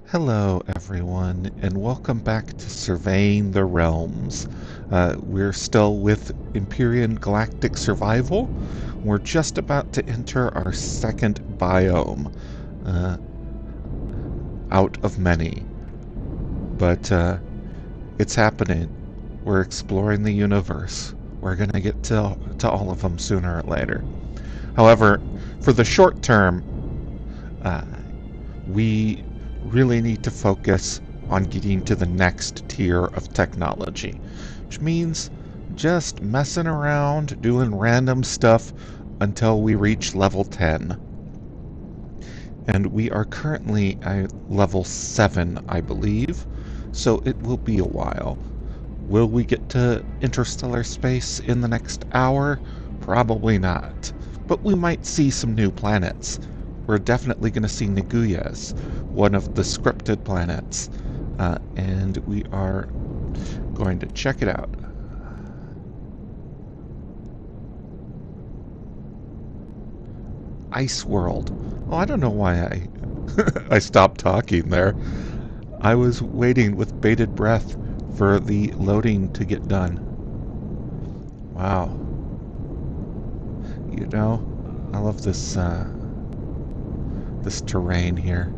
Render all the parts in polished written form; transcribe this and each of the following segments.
Hello, everyone, and welcome back to Surveying the Realms. We're still with Empyrion Galactic Survival. We're just about to enter our second biome, uh, out of many. But it's happening. We're exploring the universe. We're going to get to all of them sooner or later. However, for the short term, uh, we really need to focus on getting to the next tier of technology, which means just messing around, doing random stuff until we reach level 10. And we are currently at level 7, I believe, so it will be a while. Will we get to interstellar space in the next hour? Probably not. But we might see some new planets. We're definitely going to see Naguyas, one of the scripted planets, and we are going to check it out. Ice World. Oh, I don't know why I I stopped talking there. I was waiting with bated breath for the loading to get done. Wow. You know, I love this terrain here.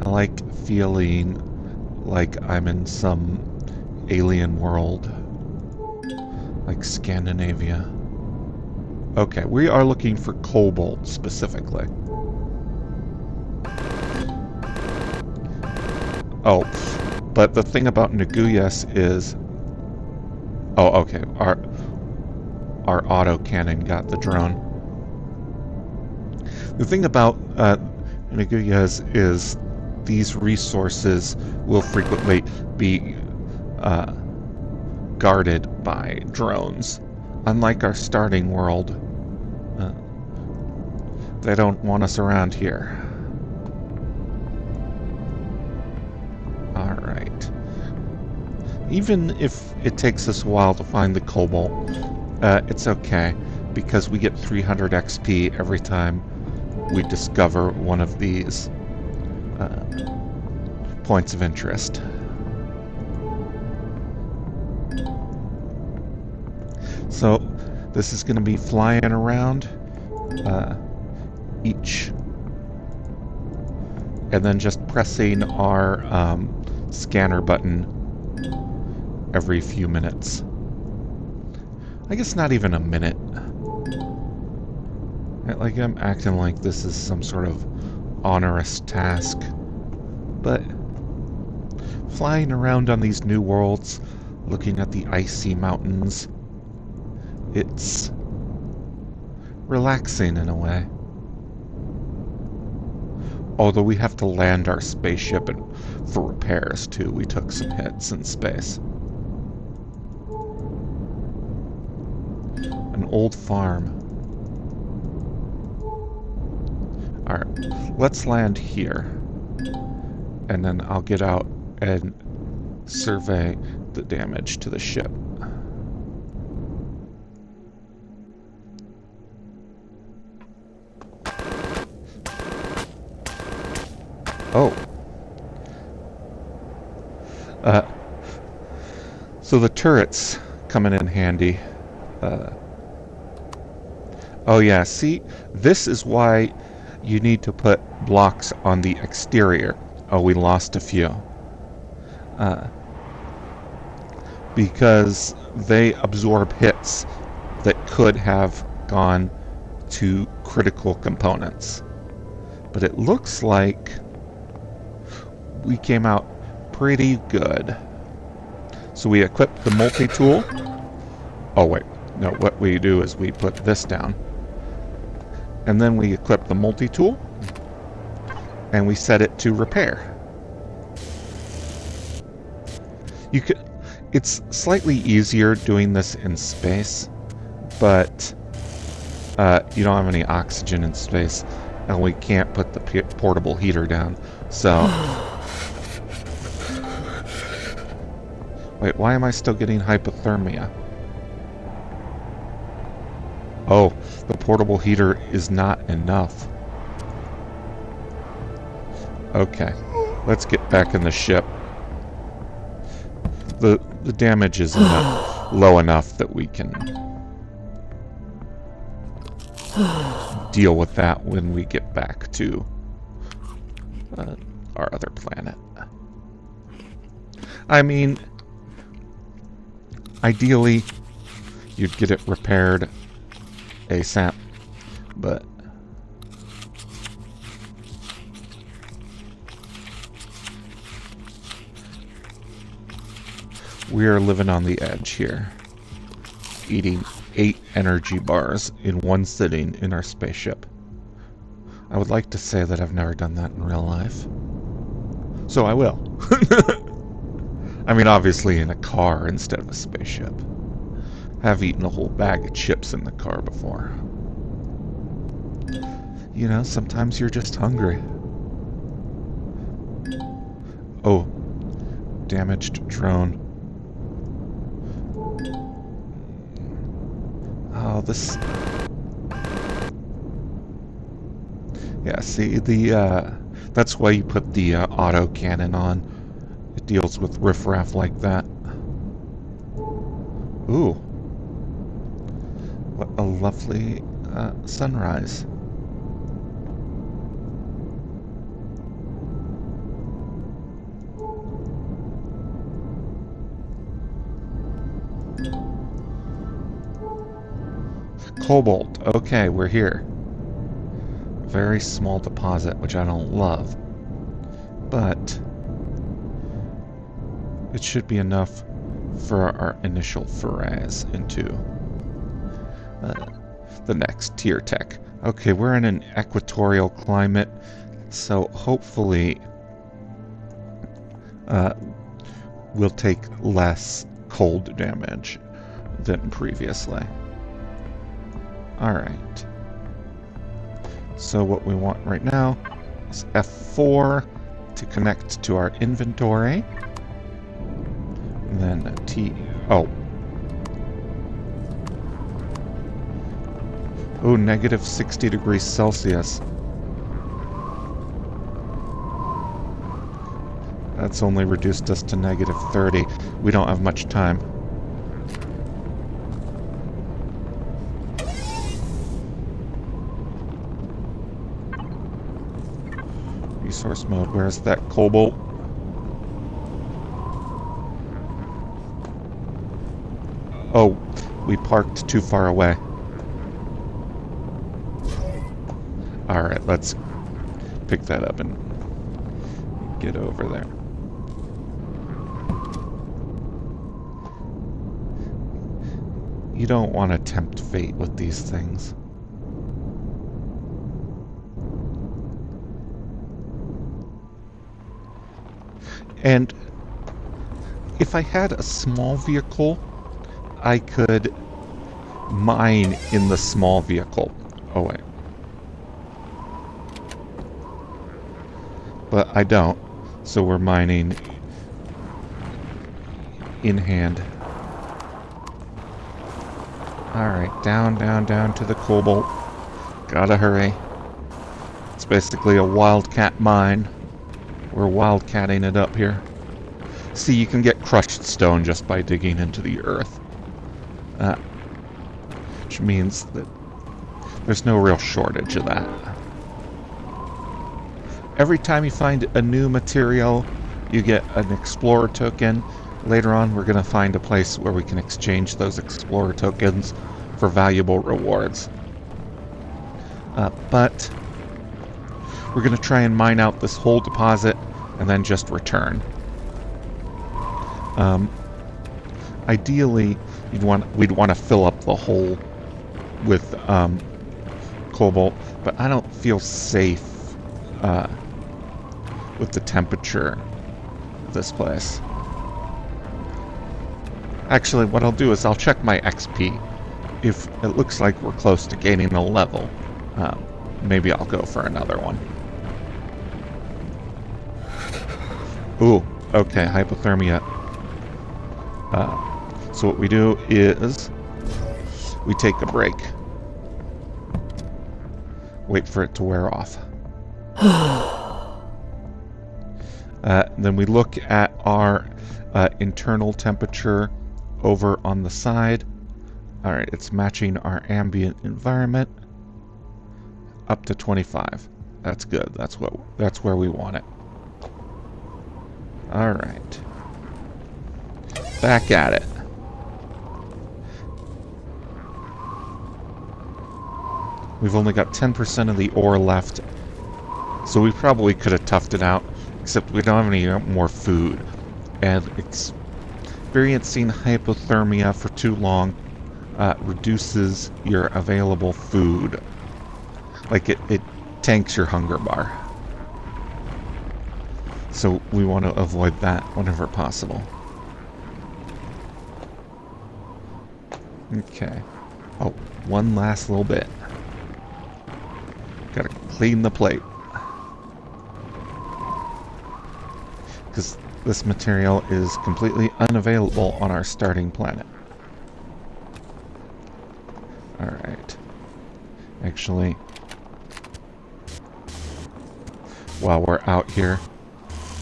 I like feeling like I'm in some alien world, like Scandinavia. Okay, we are looking for cobalt specifically. Oh, but the thing about Naguyas is... Oh, okay, our autocannon got the drone. The thing about Naguyas is these resources will frequently be guarded by drones. Unlike our starting world, they don't want us around here. Alright. Even if it takes us a while to find the cobalt, it's okay, because we get 300 XP every time we discover one of these points of interest. So this is going to be flying around each, and then just pressing our scanner button every few minutes. I guess not even a minute. Like, I'm acting like this is some sort of onerous task. But flying around on these new worlds, looking at the icy mountains, it's relaxing in a way. Although we have to land our spaceship for repairs too. We took some hits in space. An old farm. Alright, let's land here. And then I'll get out and survey the damage to the ship. Oh. So the turret's coming in handy. Oh yeah, see? This is why you need to put blocks on the exterior. Oh, we lost a few. Because they absorb hits that could have gone to critical components. But it looks like we came out pretty good. So we equip the multi-tool. Oh wait, no, what we do is we put this down. And then we equip the multi-tool. And we set it to repair. It's slightly easier doing this in space, but you don't have any oxygen in space, and we can't put the portable heater down, so... Wait, why am I still getting hypothermia? Oh, the portable heater is not enough. Okay, let's get back in the ship. The damage is low enough that we can deal with that when we get back to our other planet. I mean, ideally, you'd get it repaired ASAP, but we're living on the edge here, eating 8 energy bars in one sitting in our spaceship. I would like to say that I've never done that in real life. So I will. I mean, obviously in a car instead of a spaceship. I've eaten a whole bag of chips in the car before. You know, sometimes you're just hungry. Oh, damaged drone. Oh, this... Yeah, see, that's why you put the auto cannon on. It deals with riffraff like that. Ooh. What a lovely sunrise. Cobalt. Okay, we're here. Very small deposit, which I don't love. But it should be enough for our initial forays into the next tier tech. Okay, we're in an equatorial climate, so hopefully we'll take less cold damage than previously. Alright. So what we want right now is F4 to connect to our inventory. And then T... Oh. Oh, negative 60 degrees Celsius. That's only reduced us to negative 30. We don't have much time. Resource mode, where's that cobalt? Oh, we parked too far away. Alright, let's pick that up and get over there. You don't want to tempt fate with these things. And if I had a small vehicle, I could mine in the small vehicle. Oh, wait. But I don't, so we're mining in hand. Alright, down, down, down to the cobalt. Gotta hurry. It's basically a wildcat mine. We're wildcatting it up here. See, you can get crushed stone just by digging into the earth. Which means that there's no real shortage of that. Every time you find a new material, you get an explorer token. Later on, we're going to find a place where we can exchange those explorer tokens for valuable rewards. But we're going to try and mine out this whole deposit and then just return. Ideally, we'd want to fill up the hole with cobalt, but I don't feel safe with the temperature of this place. Actually, what I'll do is I'll check my XP. If it looks like we're close to gaining a level, maybe I'll go for another one. Ooh, okay, hypothermia. So what we do is we take a break. Wait for it to wear off. Then we look at our internal temperature over on the side. All right, it's matching our ambient environment up to 25. That's good. That's where we want it. All right. Back at it. We've only got 10% of the ore left, so we probably could have toughed it out, except we don't have any more food. And experiencing hypothermia for too long reduces your available food. Like it tanks your hunger bar. So we want to avoid that whenever possible. Okay. Oh, one last little bit. Gotta clean the plate. Because this material is completely unavailable on our starting planet. Alright. Actually, while we're out here,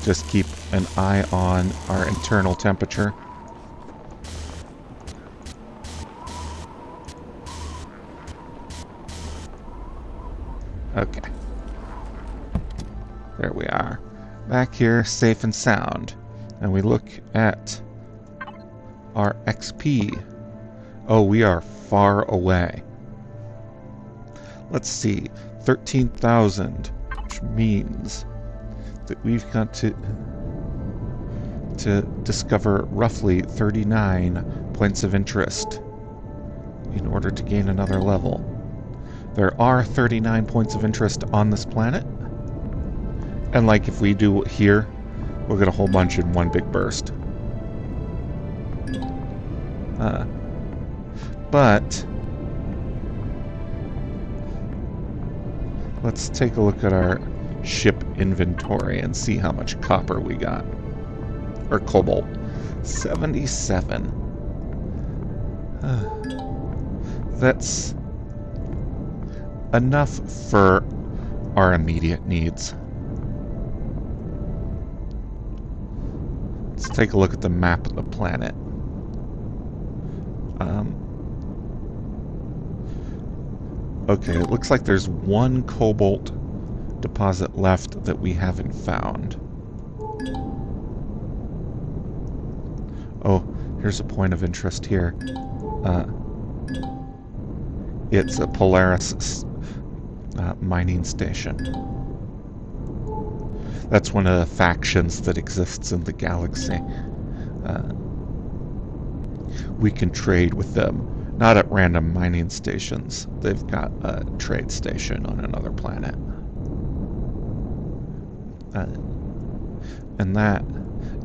just keep an eye on our internal temperature. Okay. There we are. Back here, safe and sound. And we look at our XP. Oh, we are far away. Let's see. 13,000, which means that we've got to discover roughly 39 points of interest in order to gain another level. There are 39 points of interest on this planet. And like if we do here, we'll get a whole bunch in one big burst. But let's take a look at our ship inventory and see how much copper we got. Or cobalt. 77. That's enough for our immediate needs. Let's take a look at the map of the planet. Okay, it looks like there's one cobalt deposit left that we haven't found. Oh, here's a point of interest here. It's a Polaris mining station. That's one of the factions that exists in the galaxy. We can trade with them. Not at random mining stations. They've got a trade station on another planet. And that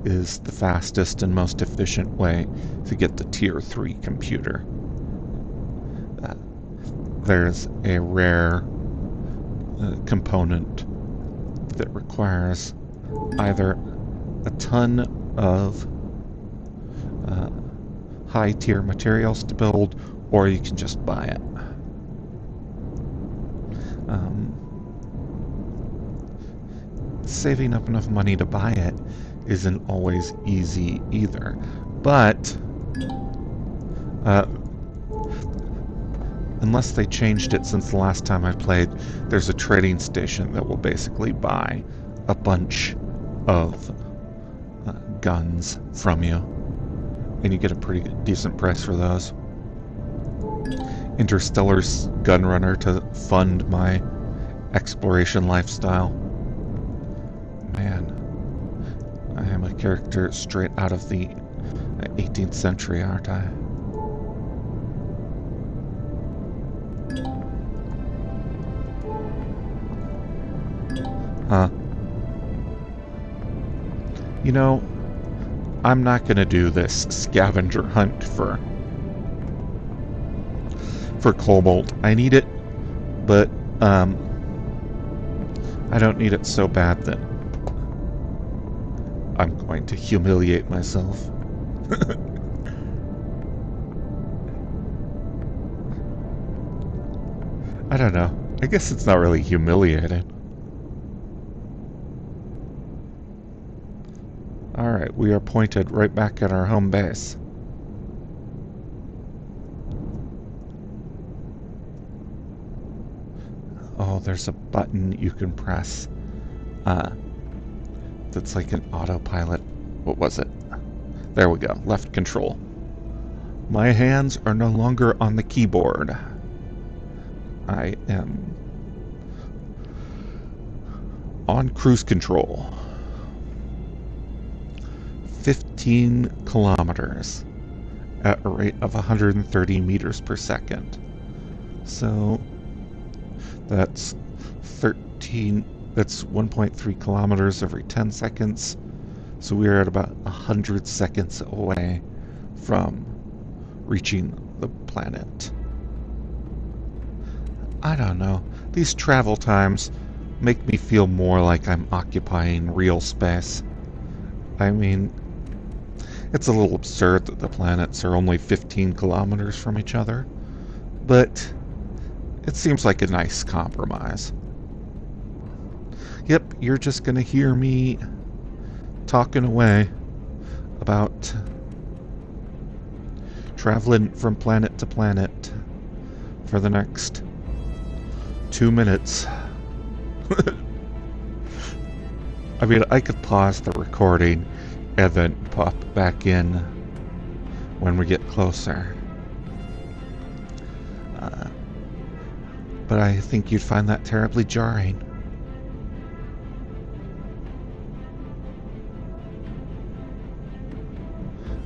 is the fastest and most efficient way to get the Tier 3 computer. There's a rare component that requires either a ton of high-tier materials to build, or you can just buy it. Saving up enough money to buy it isn't always easy either, but unless they changed it since the last time I played, there's a trading station that will basically buy a bunch of guns from you, and you get a pretty decent price for those. Interstellar's gunrunner to fund my exploration lifestyle. Man, I am a character straight out of the 18th century, aren't I? Huh. You know, I'm not gonna do this scavenger hunt for cobalt. I need it, but I don't need it so bad that I'm going to humiliate myself. I don't know. I guess it's not really humiliating. Alright, we are pointed right back at our home base. Oh, there's a button you can press. That's like an autopilot. What was it? There we go. Left control. My hands are no longer on the keyboard. I am on cruise control. 15 kilometers at a rate of 130 meters per second. So that's 1.3 kilometers every 10 seconds. So we're at about 100 seconds away from reaching the planet. I don't know. These travel times make me feel more like I'm occupying real space. I mean, it's a little absurd that the planets are only 15 kilometers from each other, but it seems like a nice compromise. Yep, you're just gonna hear me talking away about traveling from planet to planet for the next 2 minutes. I mean, I could pause the recording and then pop back in when we get closer. But I think you'd find that terribly jarring.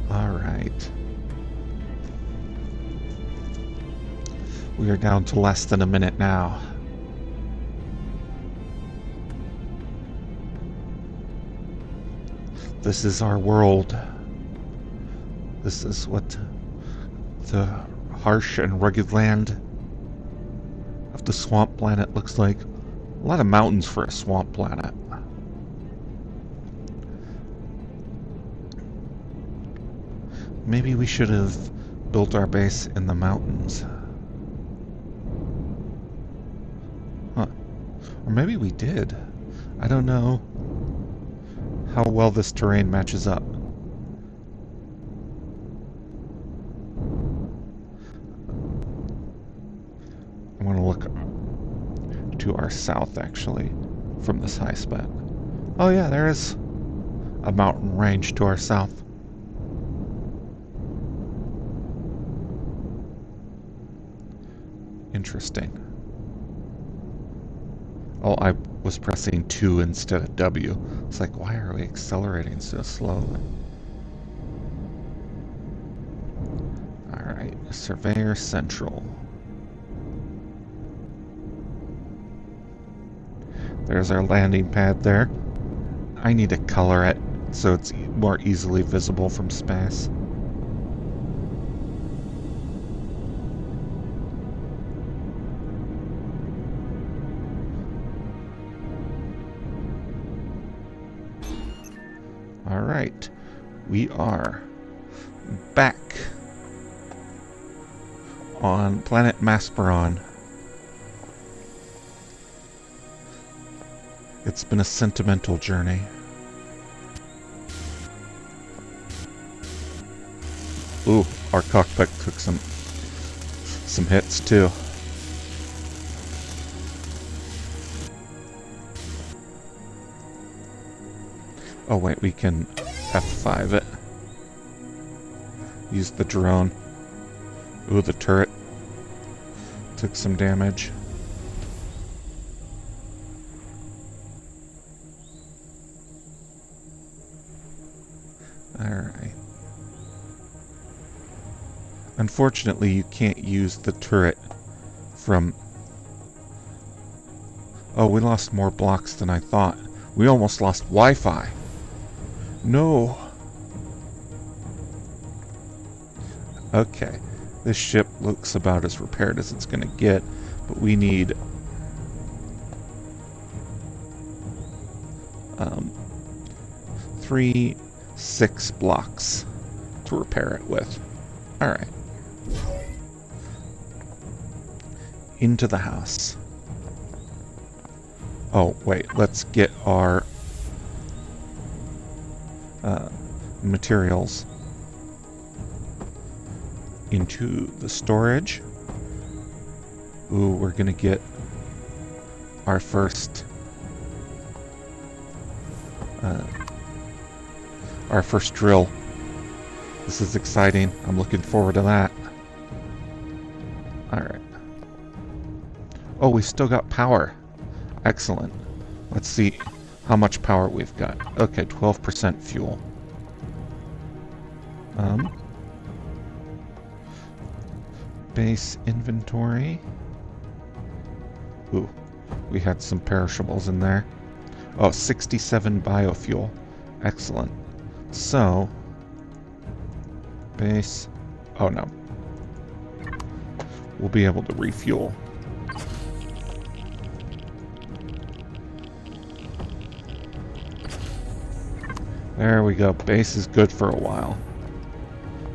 Alright. We are down to less than a minute now. This is our world. This is what the harsh and rugged land of the swamp planet looks like. A lot of mountains for a swamp planet. Maybe we should have built our base in the mountains. Huh. Or maybe we did. I don't know how well this terrain matches up. I want to look to our south, actually, from this high spot. Oh yeah, there is a mountain range to our south. Interesting. Oh, I was pressing 2 instead of W. It's like, why are we accelerating so slowly? Alright, Surveyor Central. There's our landing pad there. I need to color it so it's more easily visible from space. Alright, we are back on planet Masperon. It's been a sentimental journey. Ooh, our cockpit took some hits too. Oh wait, we can F5 it. Use the drone. Ooh, the turret took some damage. Alright. Unfortunately, you can't use the turret from... Oh, we lost more blocks than I thought. We almost lost Wi-Fi. No. Okay. This ship looks about as repaired as it's going to get, but we need 6 blocks to repair it with. Alright. Into the house. Oh, wait, let's get our uh, materials into the storage. Ooh, we're gonna get our first uh, drill. This is exciting. I'm looking forward to that. All right. Oh, we still got power. Excellent. Let's see how much power we've got. Okay, 12% fuel. Base inventory. Ooh, we had some perishables in there. Oh, 67 biofuel. Excellent. So, base... Oh, no. We'll be able to refuel. There we go. Base is good for a while.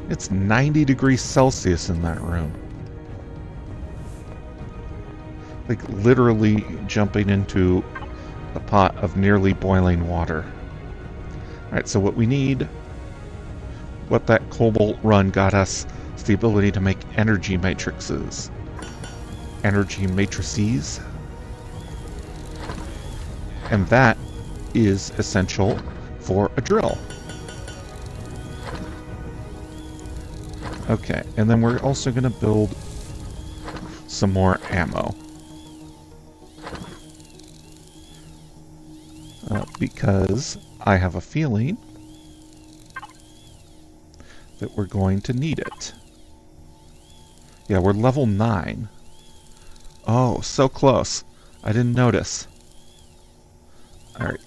It's 90 degrees Celsius in that room. Like literally jumping into a pot of nearly boiling water. Alright, so what we need, what that cobalt run got us, is the ability to make energy matrices. Energy matrices. And that is essential for a drill. Okay, and then we're also going to build some more ammo. Because I have a feeling that we're going to need it. Yeah, we're level 9. Oh, so close. I didn't notice. Alright,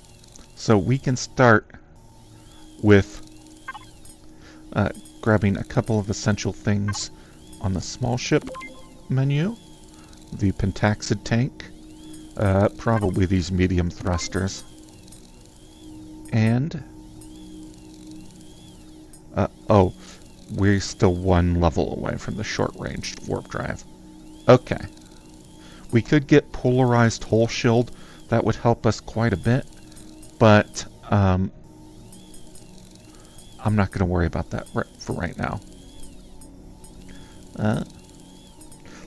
so we can start with grabbing a couple of essential things on the small ship menu. The pentaxid tank. Probably these medium thrusters. And... oh, we're still one level away from the short-range warp drive. Okay. We could get polarized hull shield. That would help us quite a bit. But, I'm not going to worry about that for right now.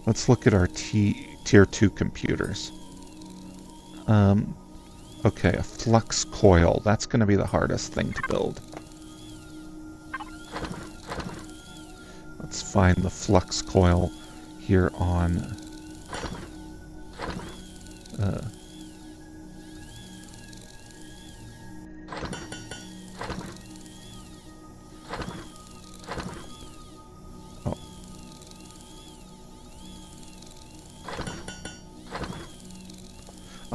Let's look at our Tier 2 computers. Okay, a flux coil. That's going to be the hardest thing to build. Let's find the flux coil here on...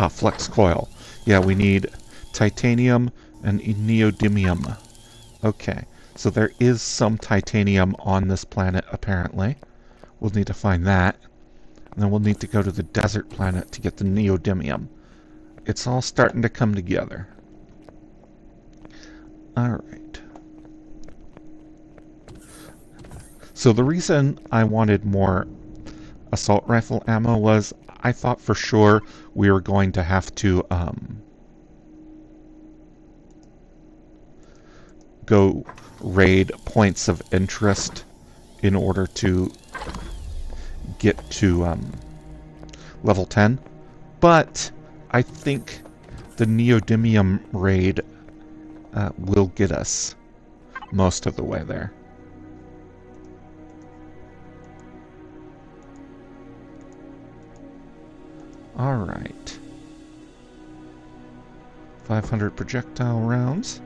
flux coil. Yeah, we need titanium and neodymium. Okay, so there is some titanium on this planet, apparently. We'll need to find that. And then we'll need to go to the desert planet to get the neodymium. It's all starting to come together. Alright. So the reason I wanted more assault rifle ammo was I thought for sure we were going to have to go raid points of interest in order to get to level 10. But I think the neodymium raid will get us most of the way there. Alright. 500 projectile rounds.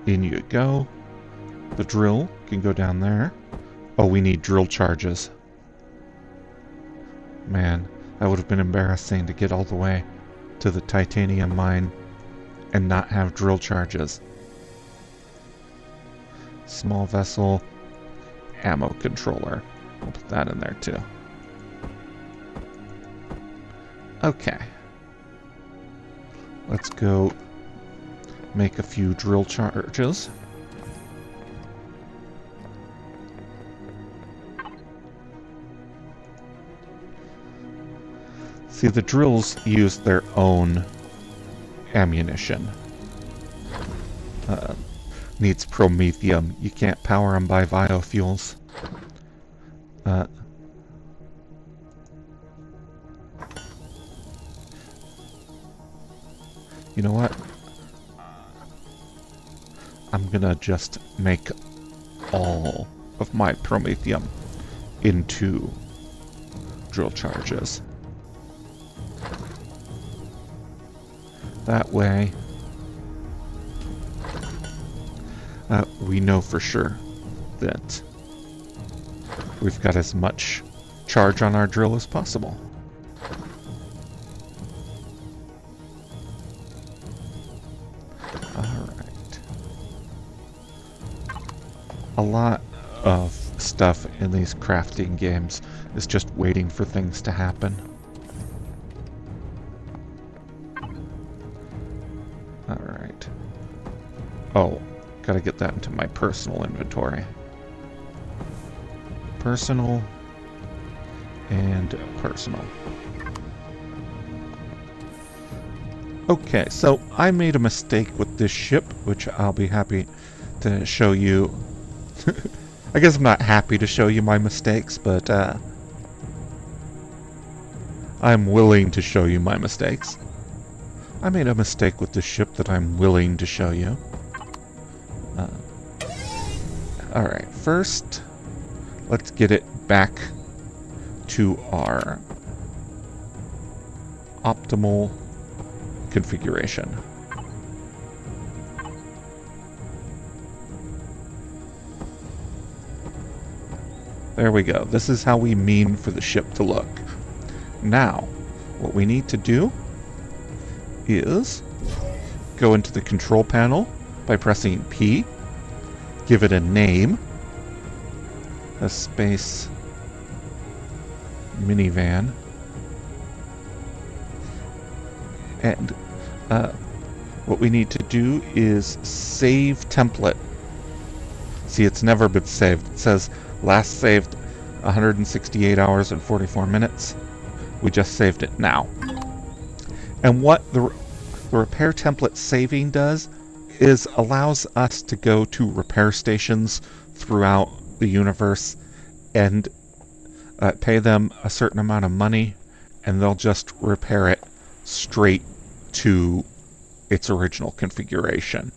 In you go. The drill can go down there. Oh, we need drill charges. Man, that would have been embarrassing to get all the way to the titanium mine and not have drill charges. Small vessel ammo controller. We'll put that in there too. Okay. Let's go make a few drill charges. See, the drills use their own ammunition. needs promethium. You can't power them by biofuels. Uh, you know what? I'm gonna just make all of my promethium into drill charges. That way, we know for sure that we've got as much charge on our drill as possible. Alright. A lot of stuff in these crafting games is just waiting for things to happen. Alright. Oh, gotta get that into my personal inventory. Personal and personal. Okay, so I made a mistake with this ship, which I'll be happy to show you. I guess I'm not happy to show you my mistakes, but I'm willing to show you my mistakes. I made a mistake with this ship that I'm willing to show you. Alright, first, let's get it back to our optimal configuration. There we go. This is how we mean for the ship to look. Now, what we need to do is go into the control panel by pressing P, give it a name, a space minivan, and what we need to do is save template. See, it's never been saved. It says last saved 168 hours and 44 minutes. We just saved it now. And what the repair template saving does is allows us to go to repair stations throughout the universe and pay them a certain amount of money, and they'll just repair it straight to its original configuration.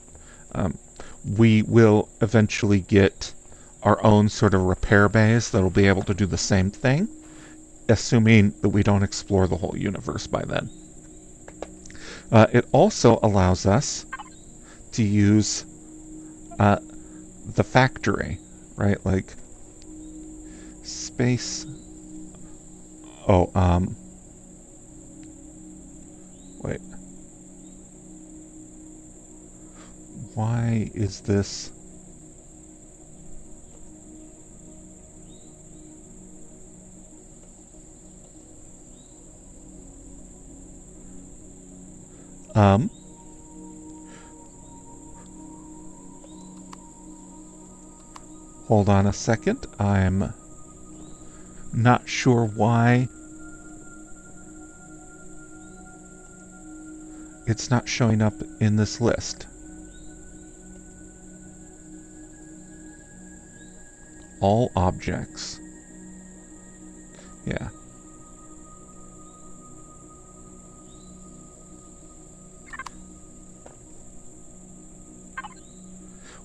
We will eventually get our own sort of repair bays that'll be able to do the same thing, assuming that we don't explore the whole universe by then. It also allows us to use the factory, right? Like space. Oh, wait. Why is this? Hold on a second. I'm not sure why it's not showing up in this list. All objects. Yeah.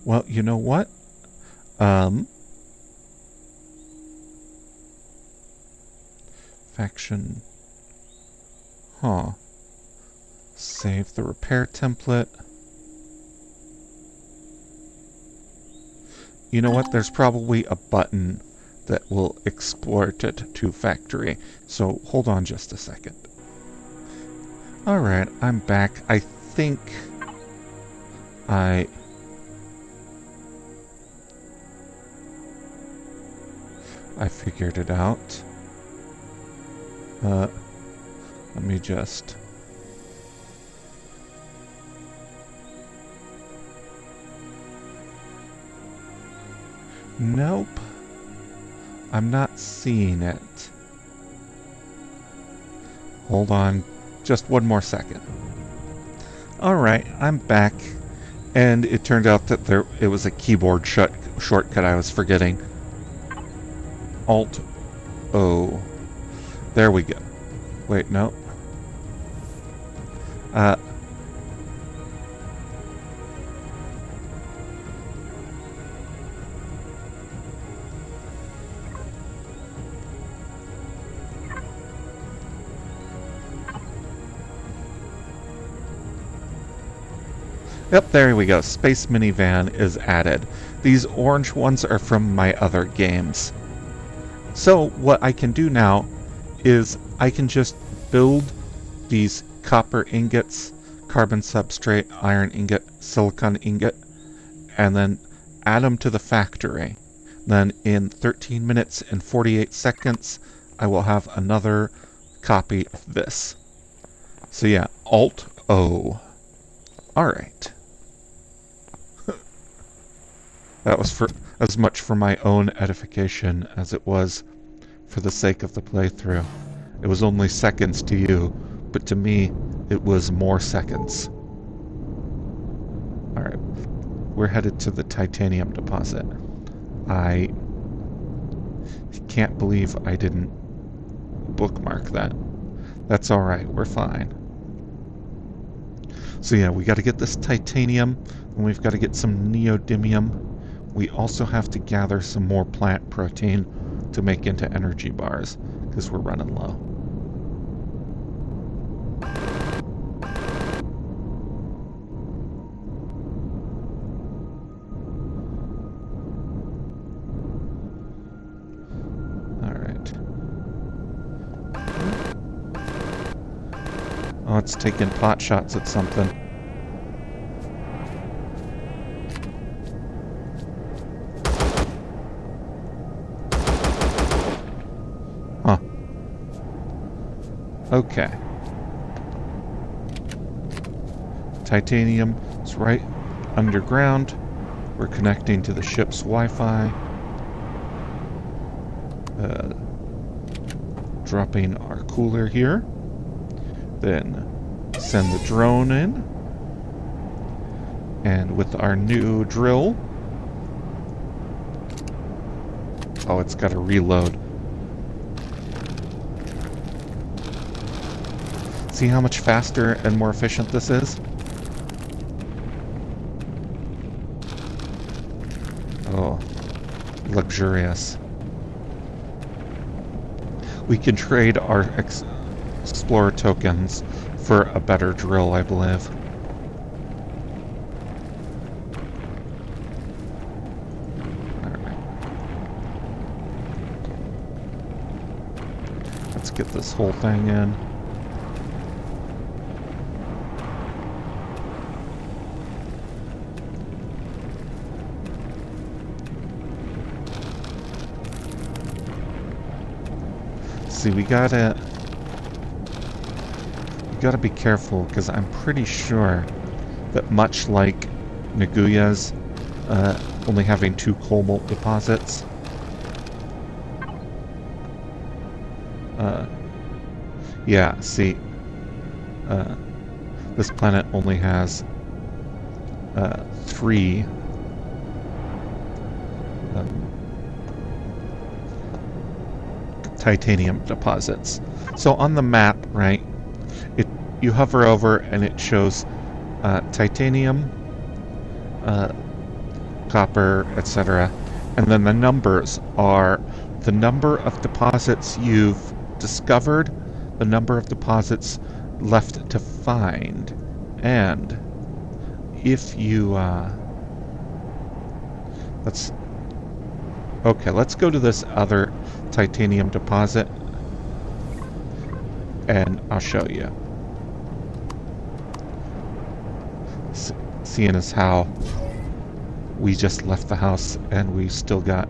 Well, you know what? Faction. Huh. Save the repair template. You know what? There's probably a button that will export it to factory. So hold on just a second. Alright, I'm back. I think I figured it out. Let me just... Nope. I'm not seeing it. Hold on just one more second. Alright, I'm back. And it turned out that it was a keyboard shortcut I was forgetting. Alt O. There we go. Wait, no. Uh, Yep, there we go. Space Minivan is added. These orange ones are from my other games. So what I can do now is I can just build these copper ingots, carbon substrate, iron ingot, silicon ingot, and then add them to the factory. Then in 13 minutes and 48 seconds, I will have another copy of this. So yeah, Alt O. Alright. That was for as much for my own edification as it was for the sake of the playthrough. It was only seconds to you, but to me, it was more seconds. Alright, we're headed to the titanium deposit. I can't believe I didn't bookmark that. That's alright, we're fine. So yeah, we gotta get this titanium, and we've gotta get some neodymium. We also have to gather some more plant protein to make into energy bars, because we're running low. Alright. Oh, it's taking pot shots at something. Huh. Okay. Titanium is right underground. We're connecting to the ship's Wi-Fi. Dropping our cooler here. Then send the drone in. And with our new drill... Oh, it's got to reload. See how much faster and more efficient this is? Oh, luxurious. We can trade our explorer tokens for a better drill, I believe. Alright. Let's get this whole thing in. See, we gotta be careful, because I'm pretty sure that much like Naguya's only having 2 cobalt deposits, yeah, see, this planet only has 3 titanium deposits. So on the map, right, you hover over and it shows titanium, copper, etc. And then the numbers are the number of deposits you've discovered, the number of deposits left to find, and if you let's go to this other titanium deposit and I'll show you. Seeing as how we just left the house and we've still got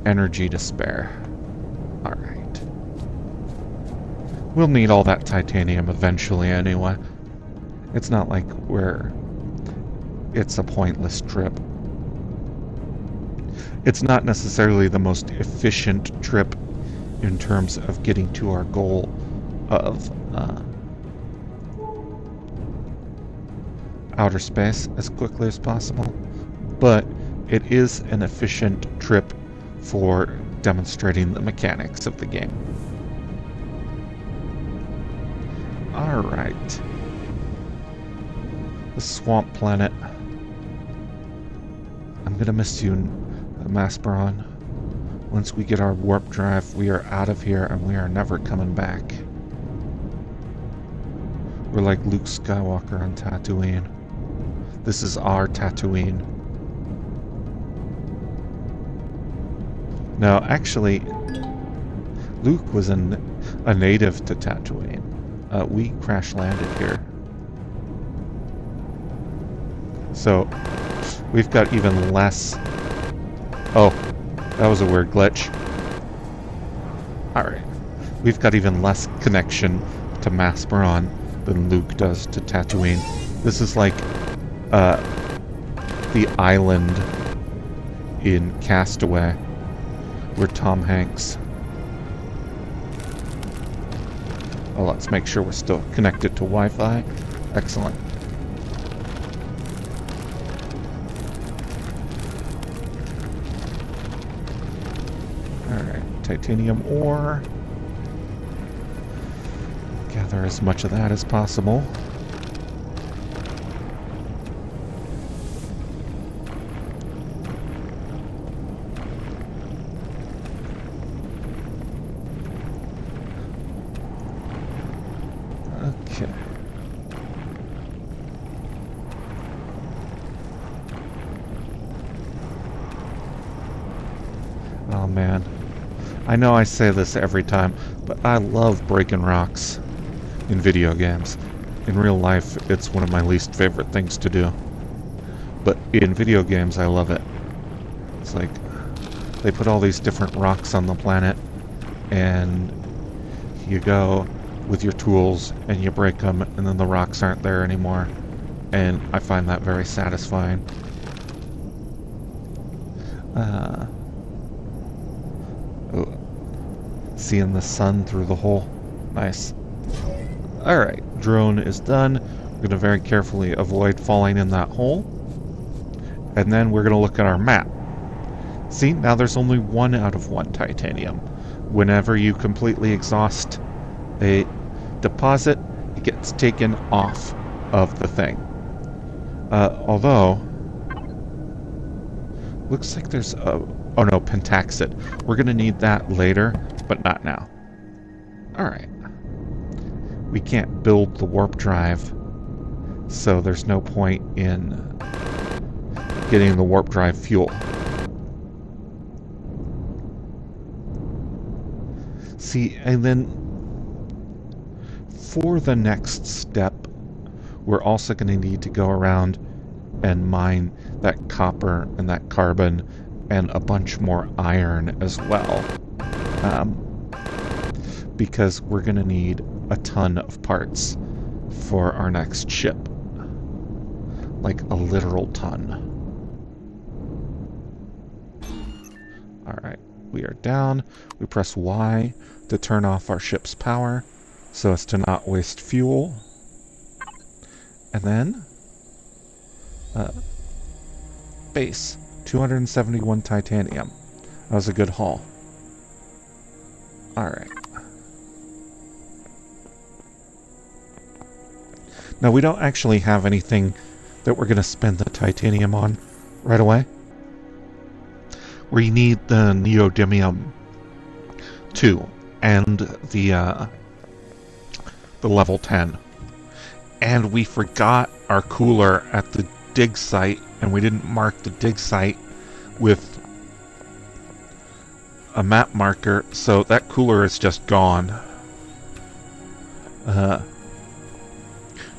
energy to spare. Alright. We'll need all that titanium eventually anyway. It's not like it's a pointless trip. It's not necessarily the most efficient trip in terms of getting to our goal of outer space as quickly as possible, but it is an efficient trip for demonstrating the mechanics of the game. Alright. The swamp planet. I'm gonna miss you, Masperon. Once we get our warp drive, we are out of here and we are never coming back. We're like Luke Skywalker on Tatooine. This is our Tatooine. No, actually, Luke was a native to Tatooine. We crash landed here. So, we've got even less... Oh, that was a weird glitch. Alright. We've got even less connection to Masperon than Luke does to Tatooine. This is like the island in Castaway where Tom Hanks... Oh, let's make sure we're still connected to Wi-Fi. Excellent. Alright, titanium ore. Gather as much of that as possible. Okay. Oh man. I know I say this every time, but I love breaking rocks in video games. In real life, it's one of my least favorite things to do. But in video games, I love it. It's like, they put all these different rocks on the planet, and you go with your tools, and you break them, and then the rocks aren't there anymore. And I find that very satisfying. Seeing the sun through the hole. Nice. Alright, drone is done. We're going to very carefully avoid falling in that hole. And then we're going to look at our map. See, now there's only 1 out of 1 titanium. Whenever you completely exhaust a deposit, it gets taken off of the thing. Although, looks like there's a... Oh no, pentaxid. We're going to need that later, but not now. Alright. We can't build the warp drive, so there's no point in getting the warp drive fuel. See, and then for the next step, we're also going to need to go around and mine that copper and that carbon and a bunch more iron as well. Because we're going to need a ton of parts for our next ship. Like a literal ton. Alright, we are down. We press Y to turn off our ship's power so as to not waste fuel. And then base 271 titanium. That was a good haul. Alright. Now we don't actually have anything that we're going to spend the titanium on right away. We need the neodymium 2 and the level 10. And we forgot our cooler at the dig site, and we didn't mark the dig site with a map marker, so that cooler is just gone.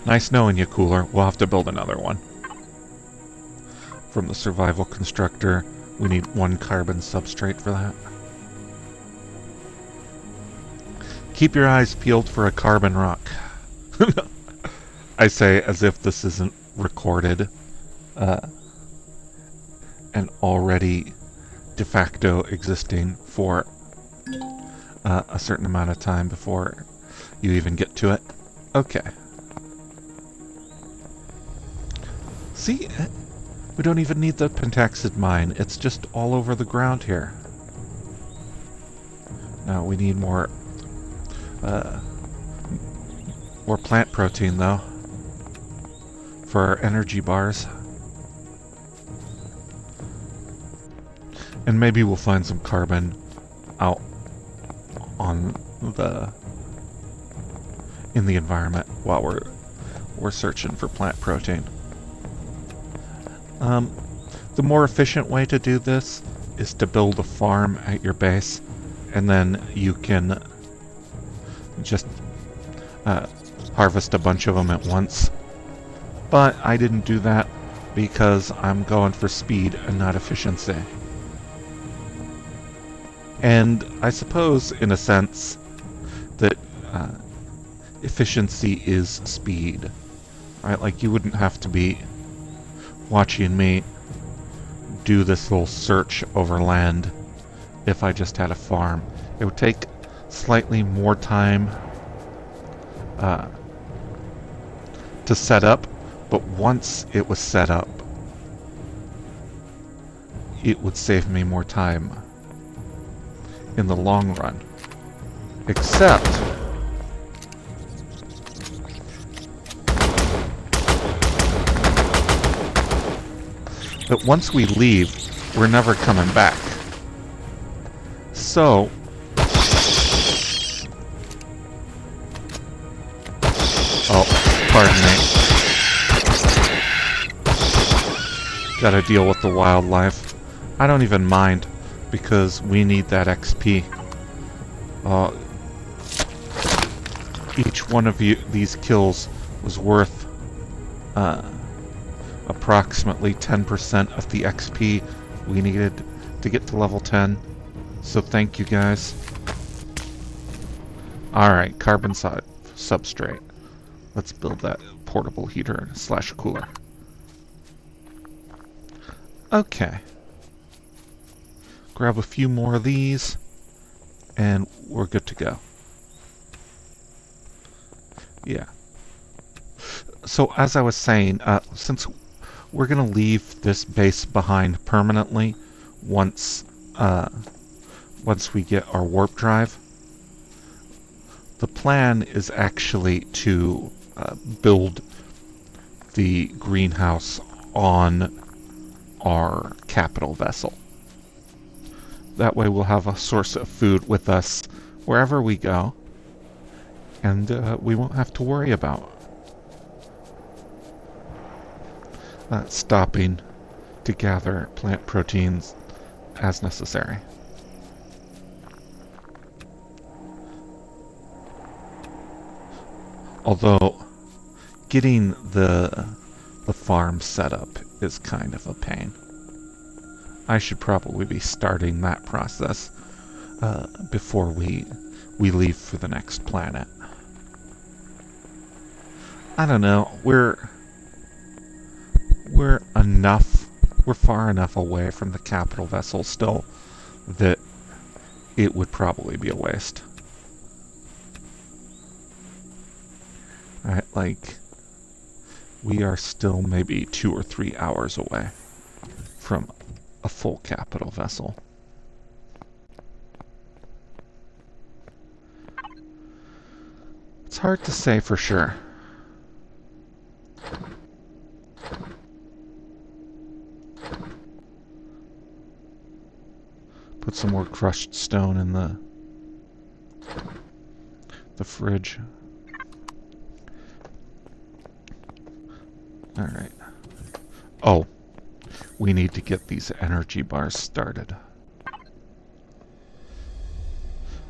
Nice knowing you, cooler. We'll have to build another one. From the survival constructor, we need 1 carbon substrate for that. Keep your eyes peeled for a carbon rock. I say as if this isn't recorded and already de facto existing for a certain amount of time before you even get to it. Okay. See? We don't even need the pentaxid mine. It's just all over the ground here. Now we need more plant protein, though, for our energy bars. And maybe we'll find some carbon out in the environment while we're searching for plant protein. The more efficient way to do this is to build a farm at your base, and then you can just harvest a bunch of them at once. But I didn't do that because I'm going for speed and not efficiency. And I suppose, in a sense, that efficiency is speed. Right? Like, you wouldn't have to be watching me do this little search over land if I just had a farm. It would take slightly more time to set up, but once it was set up, it would save me more time in the long run. Except that once we leave, we're never coming back. So pardon me. Gotta deal with the wildlife. I don't even mind, because we need that XP. Each one of these kills was worth approximately 10% of the XP we needed to get to level 10. So thank you, guys. Alright, carbon substrate. Let's build that portable heater / cooler. Okay. Grab a few more of these, and we're good to go. Yeah. So as I was saying, since we're going to leave this base behind permanently once we get our warp drive, the plan is actually to build the greenhouse on our capital vessel. That way we'll have a source of food with us wherever we go, and we won't have to worry about stopping to gather plant proteins as necessary. Although getting the farm set up is kind of a pain. I should probably be starting that process before we leave for the next planet. I don't know. We're far enough away from the capital vessel still that it would probably be a waste. Right, like, we are still maybe 2 or 3 hours away from a full capital vessel. It's hard to say for sure. Put some more crushed stone in the fridge. Alright. Oh, we need to get these energy bars started.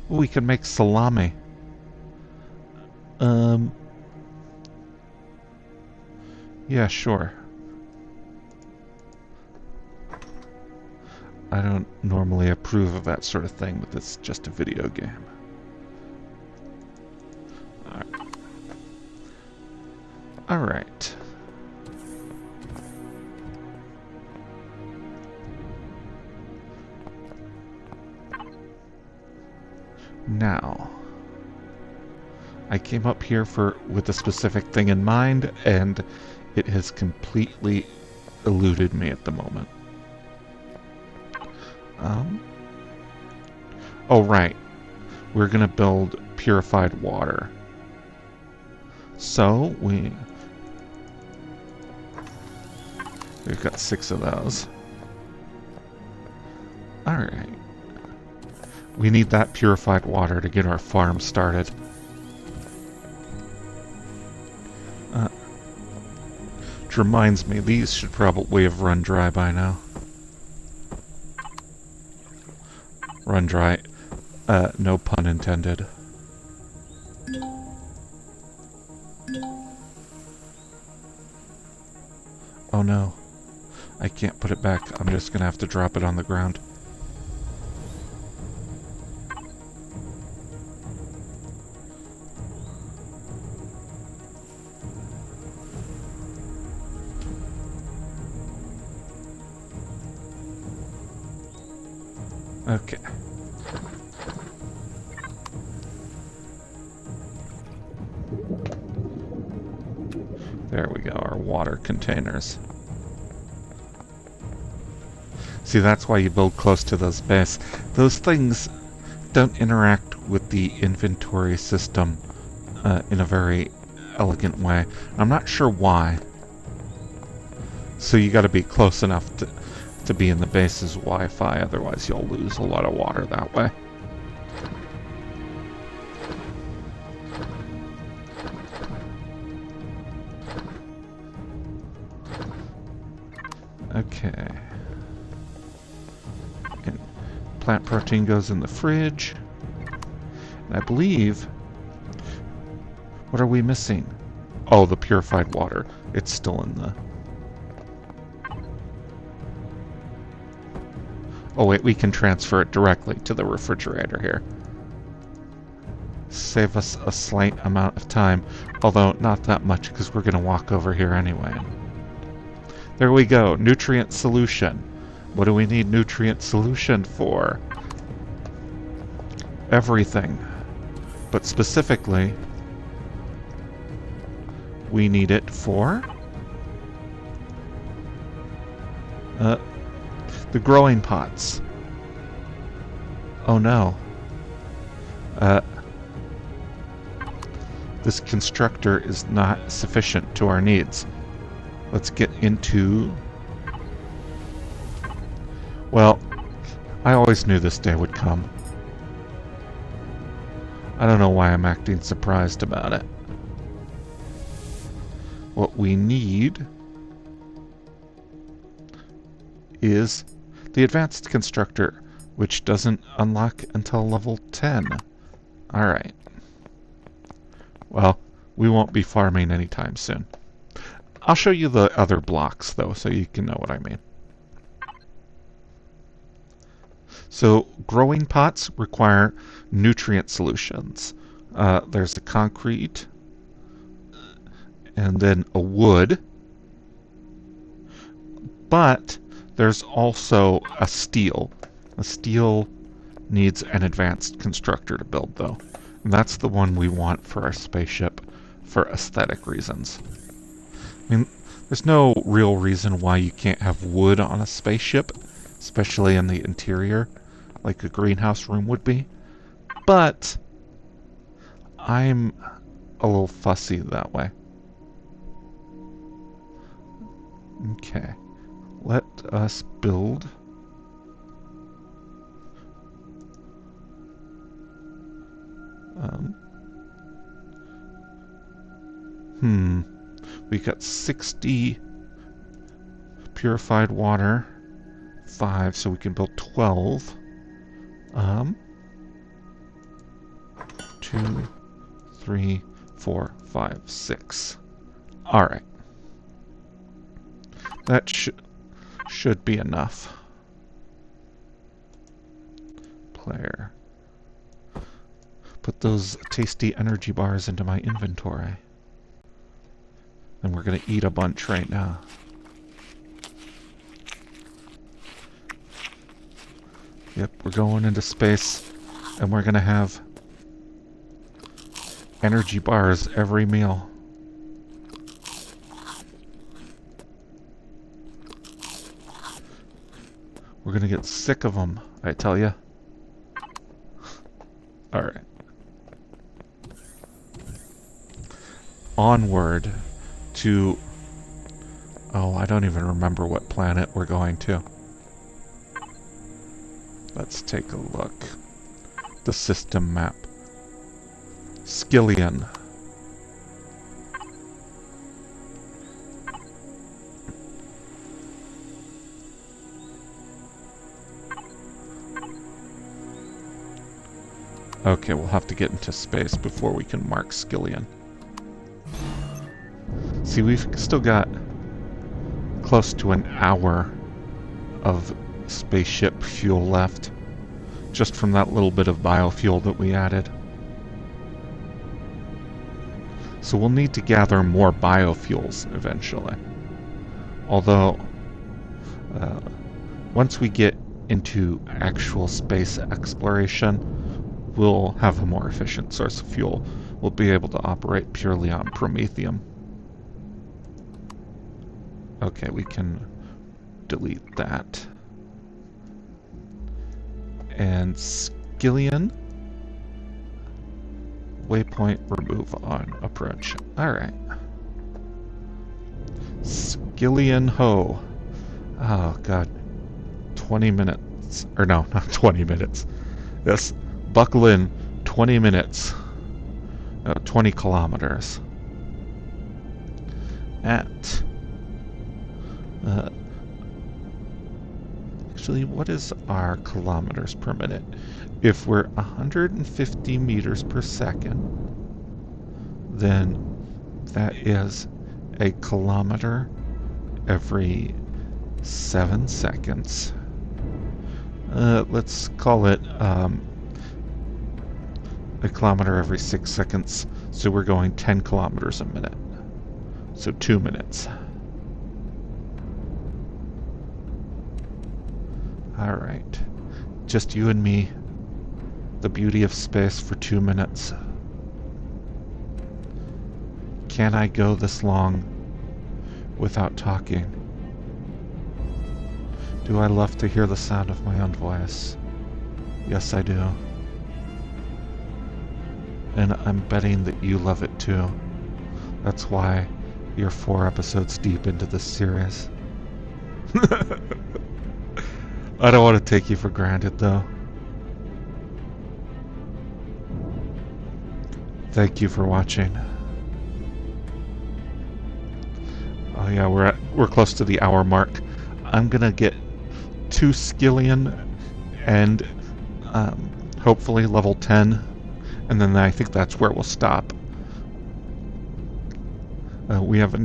We can make salami. Yeah, sure. I don't normally approve of that sort of thing, but it's just a video game. Alright. Now, I came up here with a specific thing in mind, and it has completely eluded me at the moment. Oh, right. We're going to build purified water. So, we've got 6 of those. Alright. We need that purified water to get our farm started. Which reminds me, these should probably have run dry by now. Run dry. No pun intended. Oh no. I can't put it back. I'm just gonna have to drop it on the ground. Okay. There we go, our water containers. See, that's why you build close to those bases. Those things don't interact with the inventory system in a very elegant way. I'm not sure why. So you gotta be close enough to be in the base's Wi-Fi, otherwise you'll lose a lot of water that way. Okay. And plant protein goes in the fridge. And I believe... What are we missing? Oh, the purified water. It's still in the... Oh wait, we can transfer it directly to the refrigerator here. Save us a slight amount of time, although not that much because we're going to walk over here anyway. There we go, nutrient solution. What do we need nutrient solution for? Everything. But specifically, we need it for the growing pots. Oh no. This constructor is not sufficient to our needs. Let's get into... Well, I always knew this day would come. I don't know why I'm acting surprised about it. What we need is the advanced constructor, which doesn't unlock until level 10. Alright. Well, we won't be farming anytime soon. I'll show you the other blocks, though, so you can know what I mean. So, growing pots require nutrient solutions. There's the concrete, and then a wood. But there's also a steel. A steel needs an advanced constructor to build, though. And that's the one we want for our spaceship for aesthetic reasons. I mean, there's no real reason why you can't have wood on a spaceship, especially in the interior, like a greenhouse room would be. But I'm a little fussy that way. Okay. Let us build... We got 60 purified water, 5, so we can build 12. 2, 3, 4, 5, 6. Alright. That should be enough. Player. Put those tasty energy bars into my inventory. And we're going to eat a bunch right now. Yep, we're going into space, and we're going to have energy bars every meal. We're gonna get sick of them, I tell you. Alright. Onward to... Oh, I don't even remember what planet we're going to. Let's take a look. The system map. Skillion. Okay, we'll have to get into space before we can mark Skillion. See, we've still got close to an hour of spaceship fuel left, just from that little bit of biofuel that we added. So we'll need to gather more biofuels eventually. Although, once we get into actual space exploration, we'll have a more efficient source of fuel. We'll be able to operate purely on promethium. Okay, we can delete that. And Skillion. Waypoint remove on approach. Alright. Skillion Ho. Oh god. 20 minutes. Or no, not 20 minutes. Yes. Buckle in. 20 minutes. 20 kilometers. At... actually, what is our kilometers per minute? If we're 150 meters per second, then that is a kilometer every 7 seconds. Let's call it a kilometer every 6 seconds. So we're going 10 kilometers a minute. So 2 minutes. Alright. Just you and me. The beauty of space for 2 minutes. Can I go this long without talking? Do I love to hear the sound of my own voice? Yes, I do. And I'm betting that you love it too. That's why you're 4 episodes deep into this series. I don't want to take you for granted, though. Thank you for watching. Oh yeah, we're close to the hour mark. I'm gonna get to Skillion and hopefully level 10, and then I think that's where we'll stop. We have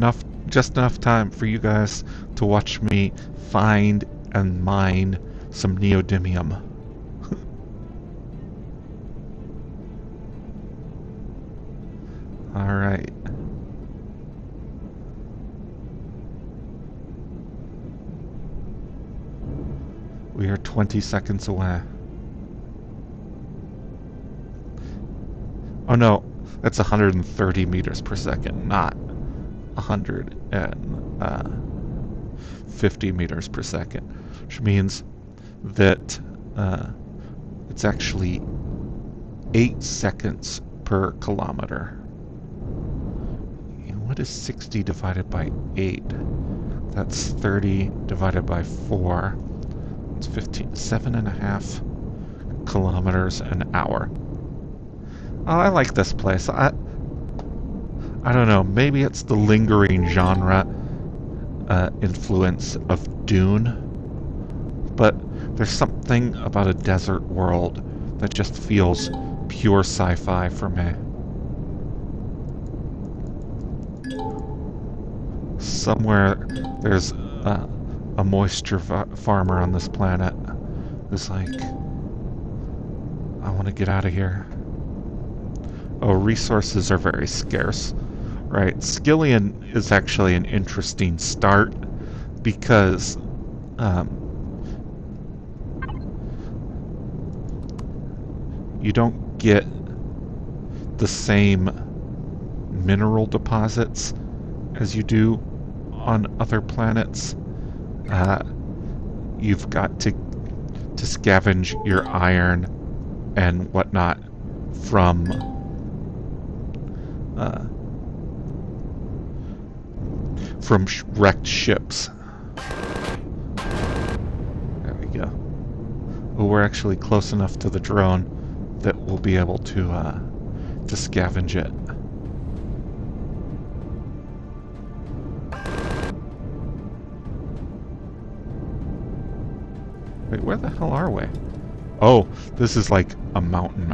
just enough time for you guys to watch me find and mine some neodymium. Alright. We are 20 seconds away. Oh no, that's 130 meters per second, not 150 meters per second, which means that it's actually 8 seconds per kilometer. And what is 60 divided by 8? That's 30 divided by 4. It's 7.5 kilometers an hour. Oh, I like this place. I don't know, maybe it's the lingering genre influence of Dune, but there's something about a desert world that just feels pure sci-fi for me. Somewhere there's a moisture farmer on this planet who's like, I want to get out of here. Oh, resources are very scarce. Right, Skillion is actually an interesting start because you don't get the same mineral deposits as you do on other planets. You've got to to scavenge your iron and whatnot from wrecked ships. There we go. Oh, we're actually close enough to the drone that we'll be able to scavenge it. Wait, where the hell are we? Oh, this is like a mountain.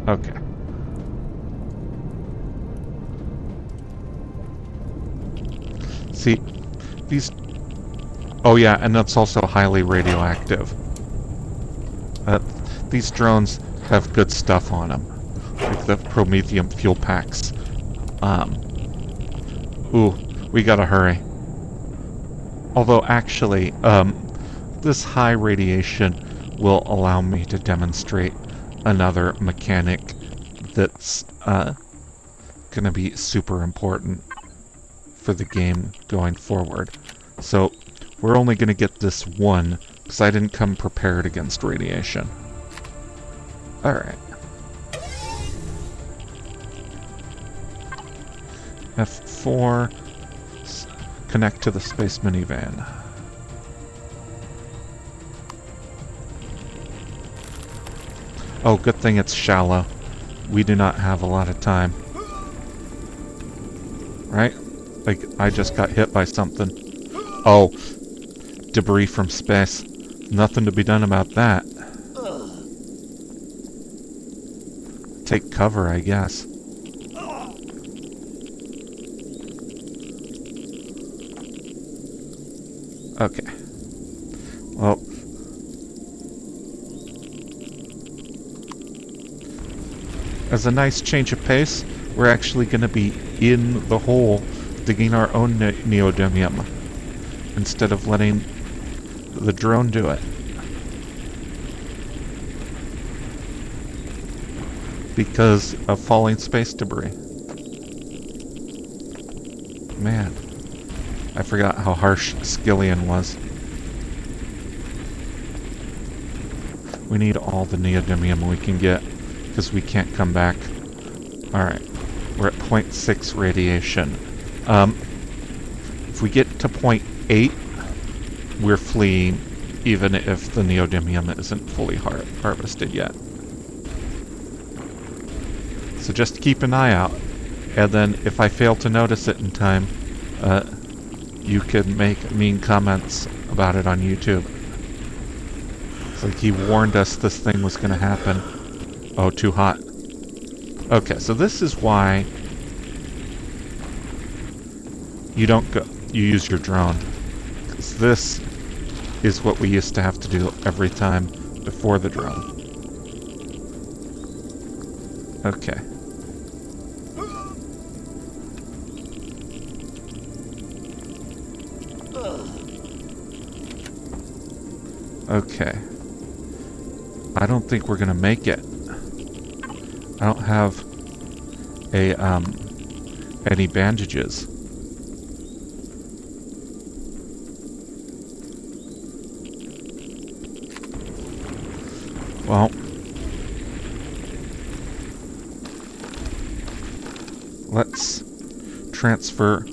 Okay. See, these... Oh yeah, and that's also highly radioactive. These drones have good stuff on them, like the promethium fuel packs. Ooh, we gotta hurry. Although actually, this high radiation will allow me to demonstrate another mechanic that's gonna be super important for the game going forward. So we're only gonna get this one because I didn't come prepared against radiation. Alright. F4, connect to the space minivan. Oh, good thing it's shallow. We do not have a lot of time. Right? Like, I just got hit by something. Oh, debris from space. Nothing to be done about that. Take cover, I guess. Okay. Well, as a nice change of pace, we're actually going to be in the hole digging our own neodymium instead of letting the drone do it. Because of falling space debris. Man, I forgot how harsh Skillion was. We need all the neodymium we can get, because we can't come back. Alright, we're at 0.6 radiation. If we get to 0.8, we're fleeing, even if the neodymium isn't fully harvested yet. So just keep an eye out, and then if I fail to notice it in time, you can make mean comments about it on YouTube. It's like he warned us this thing was going to happen. Oh, too hot. Okay, so this is why you don't go. You use your drone, because this is what we used to have to do every time before the drone. Okay. Okay. I don't think we're gonna make it. I don't have a any bandages. Well, let's transfer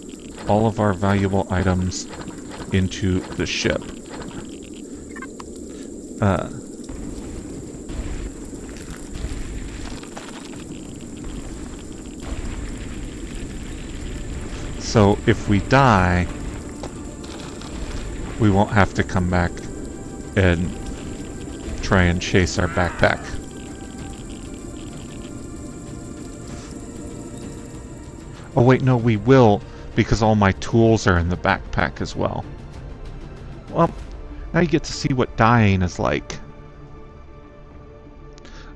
all of our valuable items into the ship. So if we die, we won't have to come back and try and chase our backpack. Oh wait, no, we will, because all my tools are in the backpack as well. Well, now you get to see what dying is like.